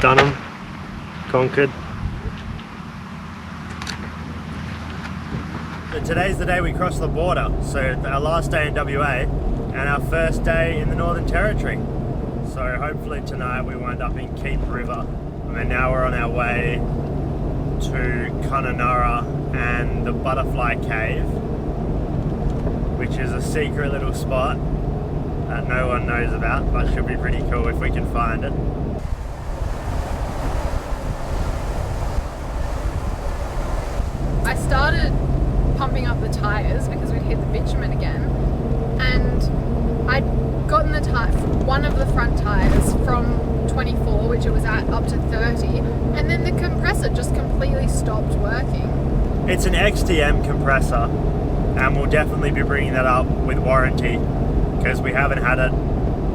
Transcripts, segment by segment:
done them, conquered. So today's the day we cross the border, so our last day in WA and our first day in the Northern Territory. So hopefully tonight we wind up in Keep River, and now we're on our way to Kununurra and the Butterfly Cave, which is a secret little spot that no one knows about, but should be pretty cool if we can find it. I started pumping up the tyres because we'd hit the bitumen again, and I'd gotten the one of the front tyres from 24, which it was at, up to 30, and then the compressor just completely stopped working. It's an XTM compressor, and we'll definitely be bringing that up with warranty because we haven't had it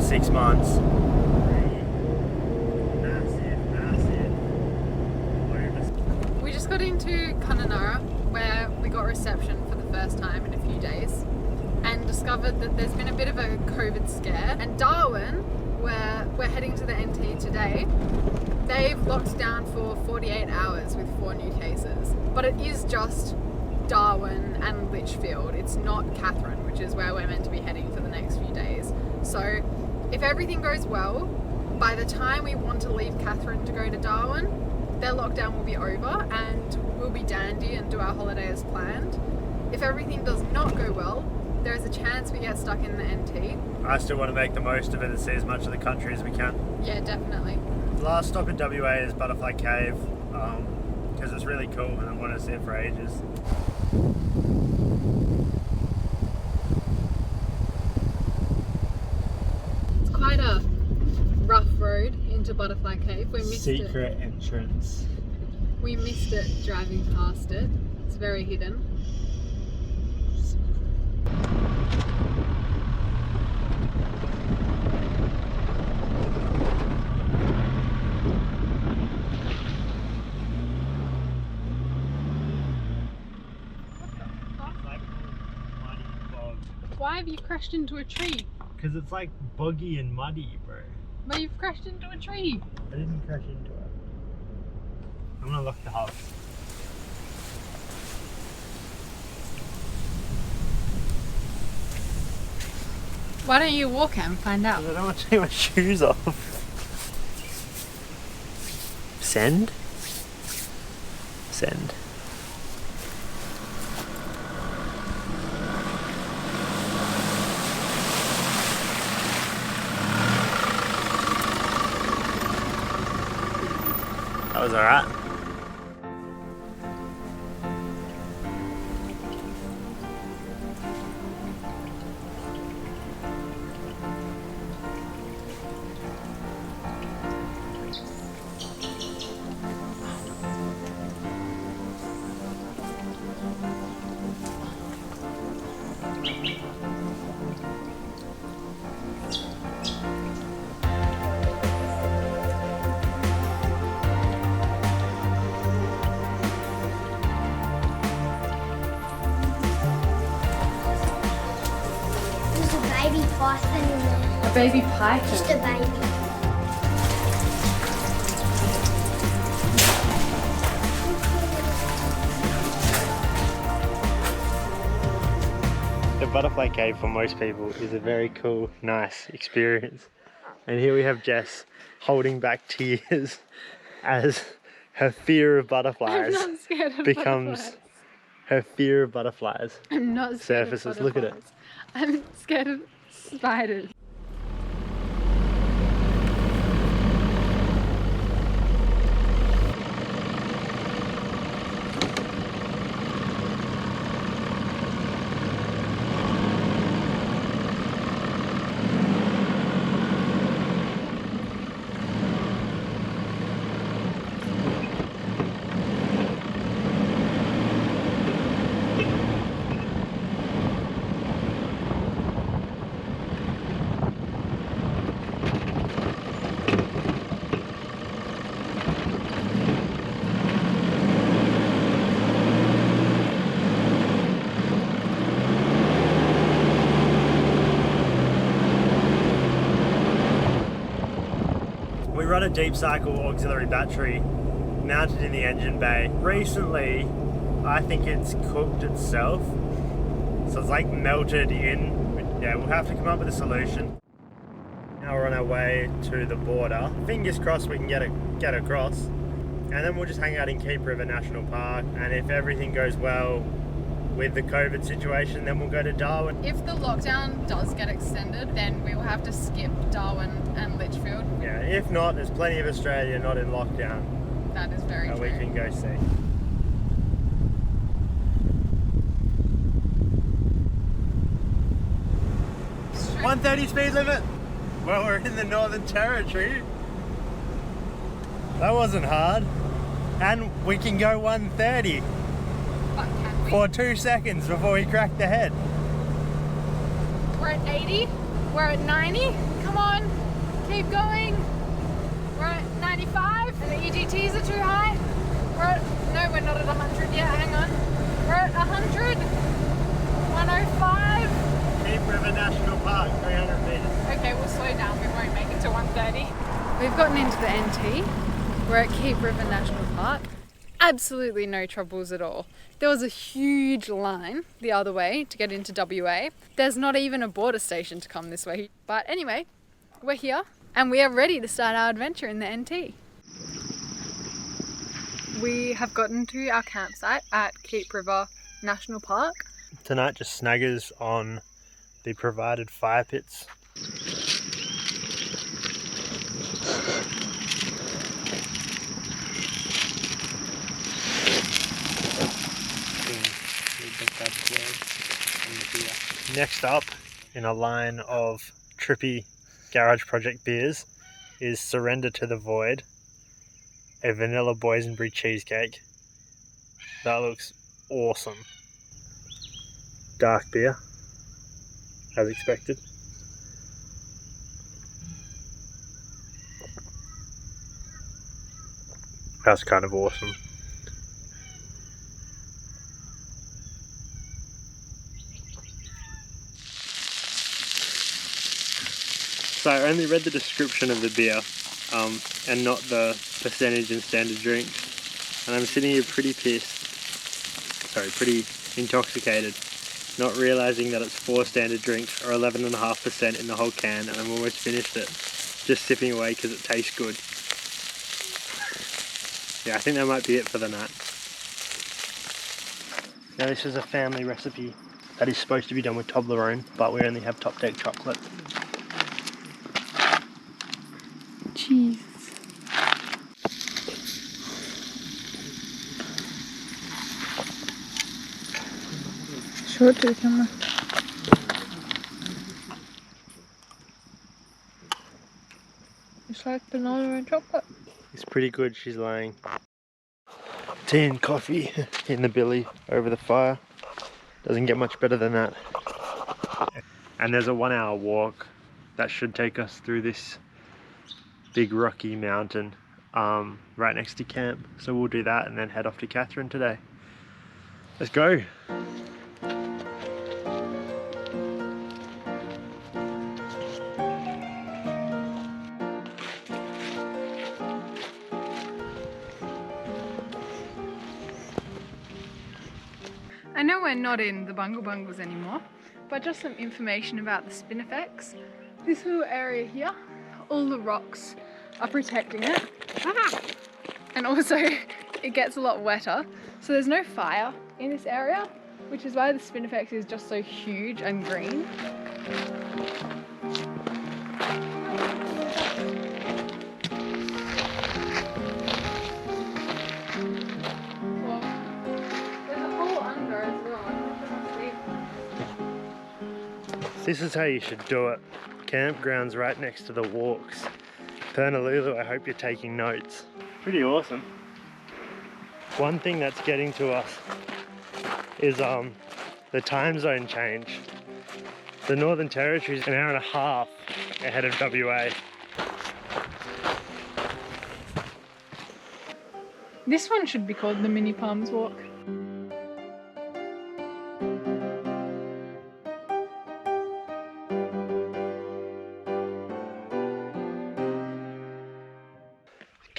6 months. We just got into Kununurra, where we got reception for the first time in a few days, and discovered that there's been a bit of a COVID scare. And Darwin, where we're heading to the NT today, they've locked down for 48 hours with 4 new cases. But it is just Darwin and Litchfield. It's not Katherine, which is where we're meant to be heading for the next few days. So if everything goes well, by the time we want to leave Katherine to go to Darwin, their lockdown will be over and we'll be dandy and do our holiday as planned. If everything does not go well, there is a chance we get stuck in the NT. I still want to make the most of it and see as much of the country as we can. Yeah, definitely. The last stop in WA is Butterfly Cave, because it's really cool and I want to see it for ages. It's quite a rough road into Butterfly Cave. We missed Secret entrance. We missed it driving past it. It's very hidden. Why have you crashed into a tree? Because it's like boggy and muddy, bro. But you've crashed into a tree. I didn't crash into it. I'm gonna lock the hub. Why don't you walk and find out? I don't want to take my shoes off. Send? Send. That was alright. Baby python in there. A baby python? Just a baby. The Butterfly Cave for most people is a very cool, nice experience. And here we have Jess holding back tears as her fear of butterflies I'm not scared of becomes butterflies. her fear of butterflies. I'm not scared surfaces. of Look at it. butterflies. I'm scared of spiders. We run a deep cycle auxiliary battery mounted in the engine bay. Recently, I think it's cooked itself, so it's like melted in. Yeah, we'll have to come up with a solution. Now we're on our way to the border. Fingers crossed we can get across, and then we'll just hang out in Keep River National Park. And if everything goes well with the COVID situation, then we'll go to Darwin. If the lockdown does get extended, then we will have to skip Darwin and Litchfield. Yeah, if not, there's plenty of Australia not in lockdown That is very that true. we can go see. Straight- 130 speed limit. Well, we're in the Northern Territory. That wasn't hard. And we can go 130 But can we? for 2 seconds before we crack the head. We're at 80. We're at 90. Come on. Keep going. We're at 95. And the EGTs are too high. No, we're not at 100 yet. Hang on. We're at 100. 105. Keep River National Park, 300 meters. Okay, we'll slow down. We won't make it to 130. We've gotten into the NT. We're at Keep River National Park. Absolutely no troubles at all. There was a huge line the other way to get into WA. There's not even a border station to come this way. But anyway, we're here and we are ready to start our adventure in the NT. We have gotten to our campsite at Keep River National Park. Tonight just snaggers on the provided fire pits. Next up in a line of trippy garage project beers is Surrender to the Void, a vanilla boysenberry cheesecake. That looks awesome. Dark beer, as expected. That's kind of awesome. So I only read the description of the beer and not the percentage in standard drinks, and I'm sitting here pretty intoxicated, not realizing that it's 4 standard drinks or 11.5% in the whole can, and I'm almost finished it, just sipping away because it tastes good. Yeah, I think that might be it for the night. Now this is a family recipe that is supposed to be done with Toblerone, but we only have Top Deck chocolate. Cheese. Show it to the camera. It's like banana and chocolate. It's pretty good. She's laying tea and coffee in the billy over the fire. Doesn't get much better than that. And there's a 1 hour walk that should take us through this big rocky mountain right next to camp. So we'll do that and then head off to Katherine today. Let's go. I know we're not in the Bungle Bungles anymore, but just some information about the spin effects. This little area here, all the rocks are protecting it. And also it gets a lot wetter, so there's no fire in this area, which is why the spin effect is just so huge and green. Well, there's a hole under as well. I'm not sure if you This is how you should do it. Campground's right next to the walks. Pernalulu, I hope you're taking notes. Pretty awesome. One thing that's getting to us is the time zone change. The Northern Territory is 1.5 hours ahead of WA. This one should be called the Mini Palms Walk.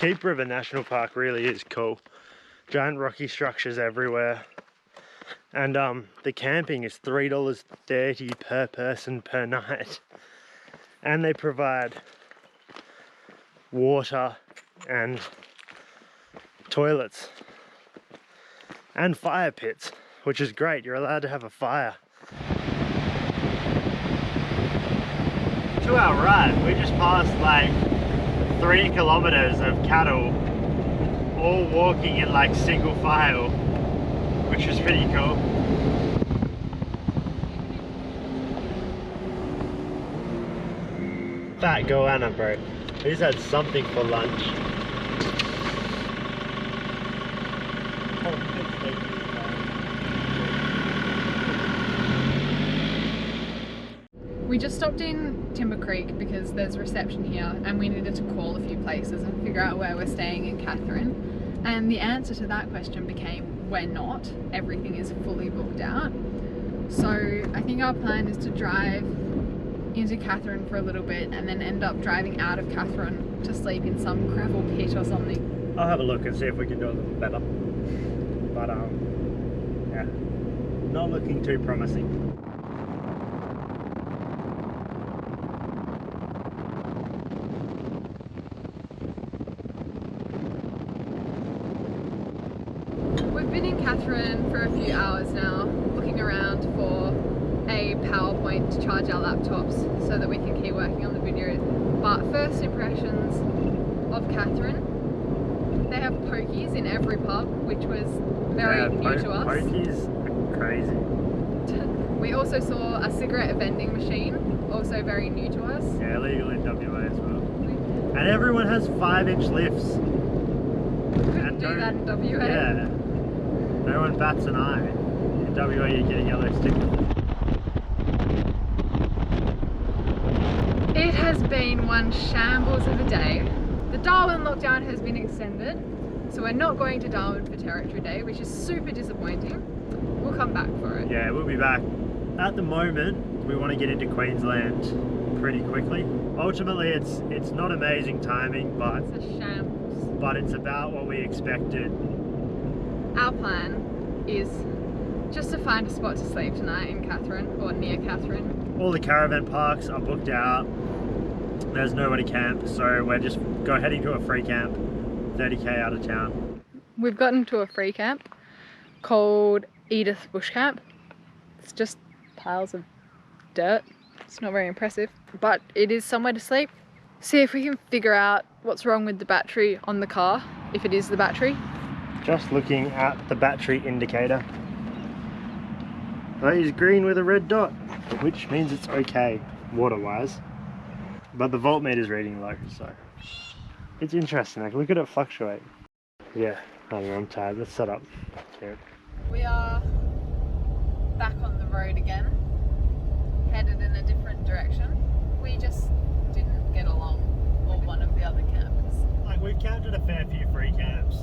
Keep River National Park really is cool. Giant rocky structures everywhere. And the camping is $3.30 per person per night. And they provide water and toilets and fire pits, which is great. You're allowed to have a fire. To our right, we just passed like 3 kilometers of cattle all walking in like single file, which is pretty cool. Fat goanna, bro. He's had something for lunch. We just stopped in Timber Creek because there's reception here and we needed to call a few places and figure out where we're staying in Katherine. And the answer to that question became, we're not. Everything is fully booked out. So I think our plan is to drive into Katherine for a little bit and then end up driving out of Katherine to sleep in some gravel pit or something. I'll have a look and see if we can do a little better. But yeah, not looking too promising. We've been in Katherine for a few hours now, looking around for a PowerPoint to charge our laptops so that we can keep working on the videos. But first impressions of Katherine, they have pokies in every pub, which was very new to us. Pokies are crazy. We also saw a cigarette vending machine, also very new to us. Yeah, illegal in WA as well. And everyone has 5-inch lifts. Couldn't do that in WA. Yeah. No one bats an eye. In WA you're getting yellow stickers. It has been one shambles of a day. The Darwin lockdown has been extended, so we're not going to Darwin for Territory Day, which is super disappointing. We'll come back for it. Yeah, we'll be back. At the moment, we want to get into Queensland pretty quickly. Ultimately, it's not amazing timing, but It's a shambles. but it's about what we expected. Our plan is just to find a spot to sleep tonight in Katherine, or near Katherine. All the caravan parks are booked out. There's nowhere to camp, so we're just heading to a free camp 30k out of town. We've gotten to a free camp called Edith Bush Camp. It's just piles of dirt. It's not very impressive, but it is somewhere to sleep. See if we can figure out what's wrong with the battery on the car, if it is the battery. Just looking at the battery indicator. That is green with a red dot, which means it's okay water-wise. But the voltmeter is reading low, so it's interesting. Like, look at it fluctuate. Yeah, I don't know, I'm tired. Let's set up. Yeah. We are back on the road again, headed in a different direction. We just didn't get along, or one of the other campers. Like, we've camped at a fair few free camps,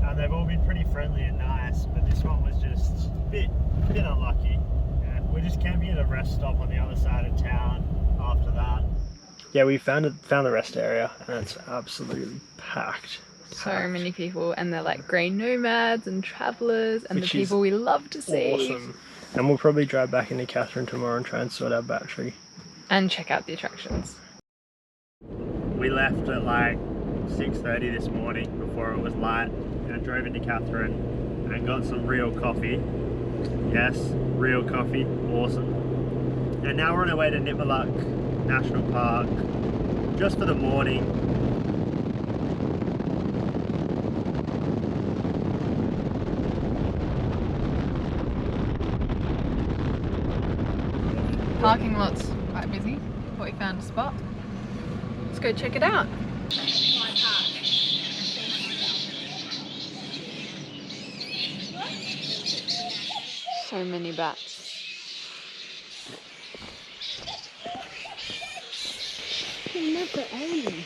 and they've all been pretty friendly and nice, but this one was just a bit unlucky. Yeah, we're just camping at a rest stop on the other side of town after that. Yeah, we found the rest area, and it's absolutely packed. So many people, and they're like green nomads and travellers and Which the people we love to see. Awesome. And we'll probably drive back into Katherine tomorrow and try and sort our battery. And check out the attractions. We left at like 6:30 this morning before it was light, and drove into Katherine and got some real coffee. Yes, real coffee, awesome. And now we're on our way to Nipmuc National Park just for the morning. Parking lot's quite busy, but we found a spot. Let's go check it out. So many bats. Never end.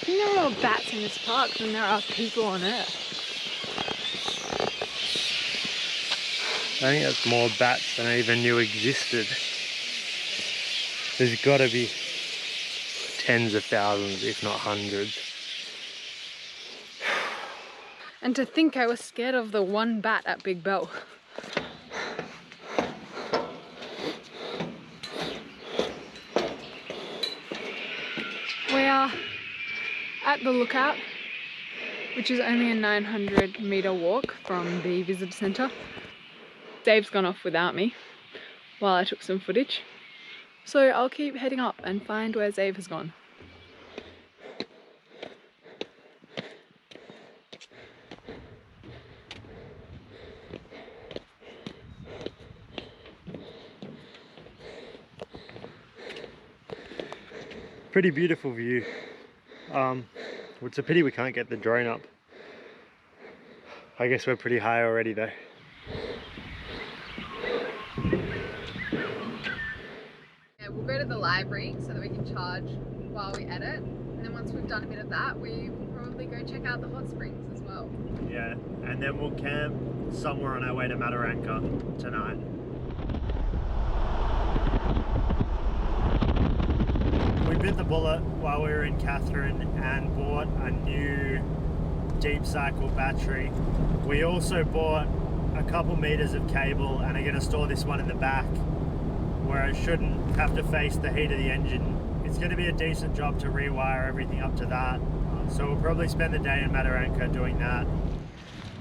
There are bats in this park than there are people on Earth. I think that's more bats than I even knew existed. There's got to be tens of thousands, if not hundreds. And to think I was scared of the one bat at Big Bell. We are at the lookout, which is only a 900-meter walk from the visitor centre. Dave's gone off without me while I took some footage. So I'll keep heading up and find where Zave has gone. Pretty beautiful view. It's a pity we can't get the drone up. I guess we're pretty high already though. Yeah, we'll go to the library so that we can charge while we edit. And then once we've done a bit of that, we will probably go check out the hot springs as well. Yeah, and then we'll camp somewhere on our way to Mataranka tonight. We bit the bullet while we were in Katherine and bought a new deep cycle battery. We also bought a couple meters of cable and are going to store this one in the back where it shouldn't have to face the heat of the engine. It's going to be a decent job to rewire everything up to that. So we'll probably spend the day in Mataranka doing that.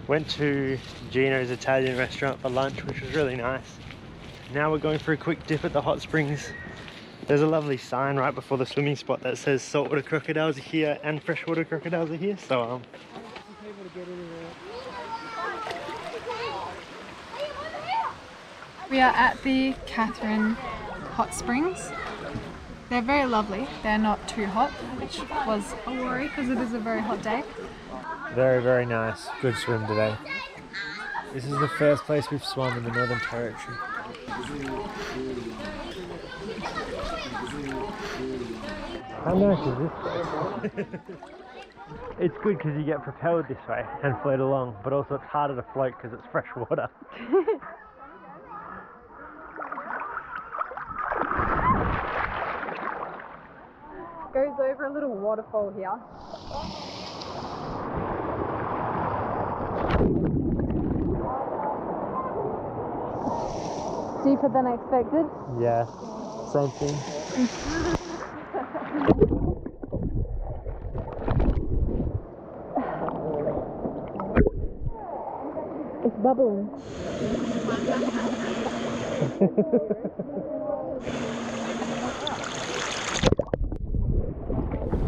Went to Gino's Italian restaurant for lunch, which was really nice. Now we're going for a quick dip at the hot springs. There's a lovely sign right before the swimming spot that says saltwater crocodiles are here and freshwater crocodiles are here, so We are at the Katherine hot springs. They're very lovely. They're not too hot, which was a worry because it is a very hot day. very, very nice. Good swim today. This is the first place we've swum in the Northern Territory. How nice is this place? It's good because you get propelled this way and float along, but also it's harder to float because it's fresh water. Goes over a little waterfall here. Deeper than expected. Yeah, same thing. It's bubbling.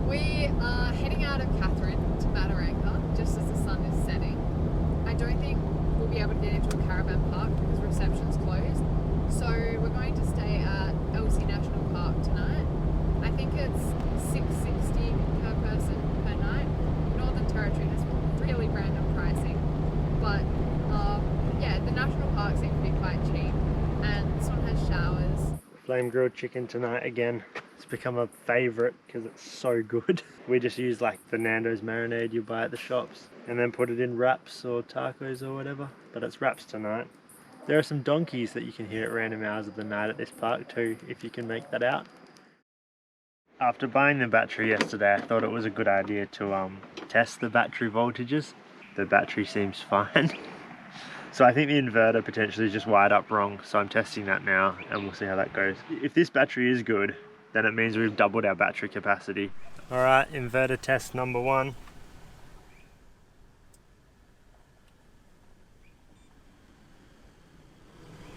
We are heading out of Katherine to Mataranka just as the sun is setting. I don't think we'll be able to get into a caravan park because reception's closed. So we're going to stay at LC National Park tonight. I think it's $6.60 per person per night. Northern Territory has really random pricing, but yeah, the national park seems to be quite cheap, and this one has showers. Flame grilled chicken tonight again. It's become a favourite because it's so good. We just use like the Nando's marinade you buy at the shops and then put it in wraps or tacos or whatever, but it's wraps tonight. There are some donkeys that you can hear at random hours of the night at this park too, if you can make that out. After buying the battery yesterday, I thought it was a good idea to test the battery voltages. The battery seems fine. So I think the inverter potentially just wired up wrong, so I'm testing that now and we'll see how that goes. If this battery is good, then it means we've doubled our battery capacity. Alright, inverter test number 1.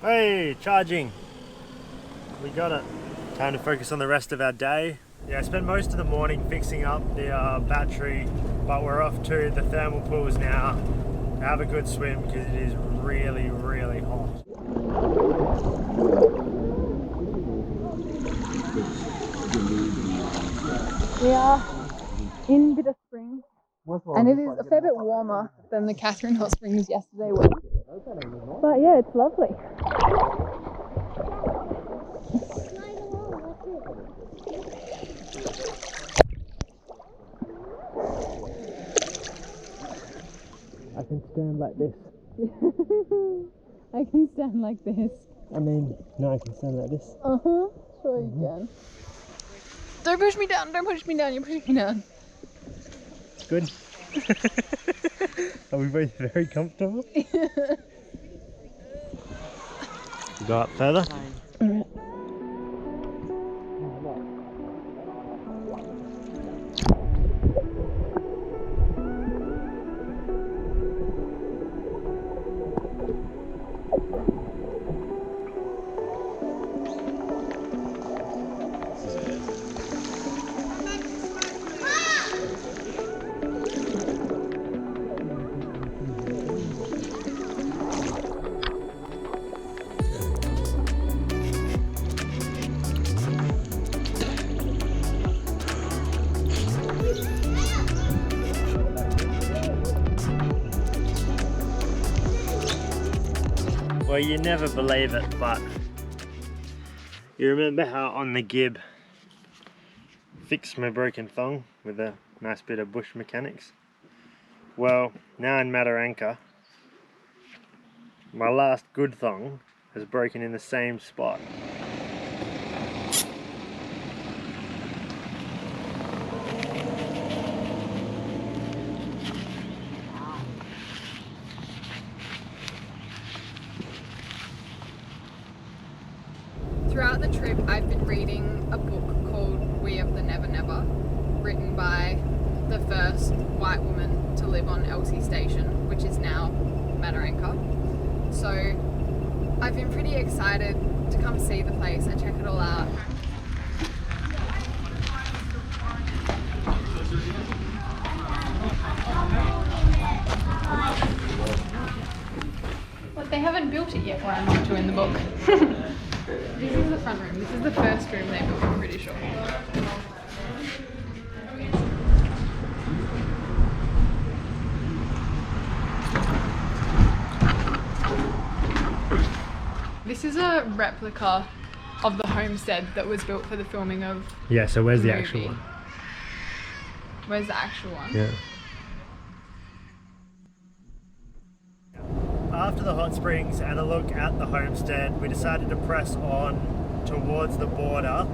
Hey, charging! We got it. Time to focus on the rest of our day. Yeah, I spent most of the morning fixing up the battery, but we're off to the thermal pools now. Have a good swim because it is really, really hot. We are in Bitter Springs, and it is a fair bit warmer than the Katherine hot springs yesterday were. But yeah, it's lovely. I can stand like this. I can stand like this. I mean, no, I can stand like this. Uh-huh, sure you can. Don't push me down, don't push me down, you're pushing me down. Good. Are we both very comfortable? Go up further. Well, you never believe it, but you remember how on the Gib fixed my broken thong with a nice bit of bush mechanics? Well, now in Mataranka, my last good thong has broken in the same spot. Throughout the trip, I've been reading a book called We of the Never Never, written by the first white woman to live on Elsie Station, which is now Mataranka. So I've been pretty excited to come see the place and check it all out. But they haven't built it yet, where I'm up to in the book. This is the front room. This is the first room they built, I'm pretty sure. This is a replica of the homestead that was built for the filming of Yeah, so where's the movie. actual one? Where's the actual one? Yeah. After the hot springs and a look at the homestead, we decided to press on towards the border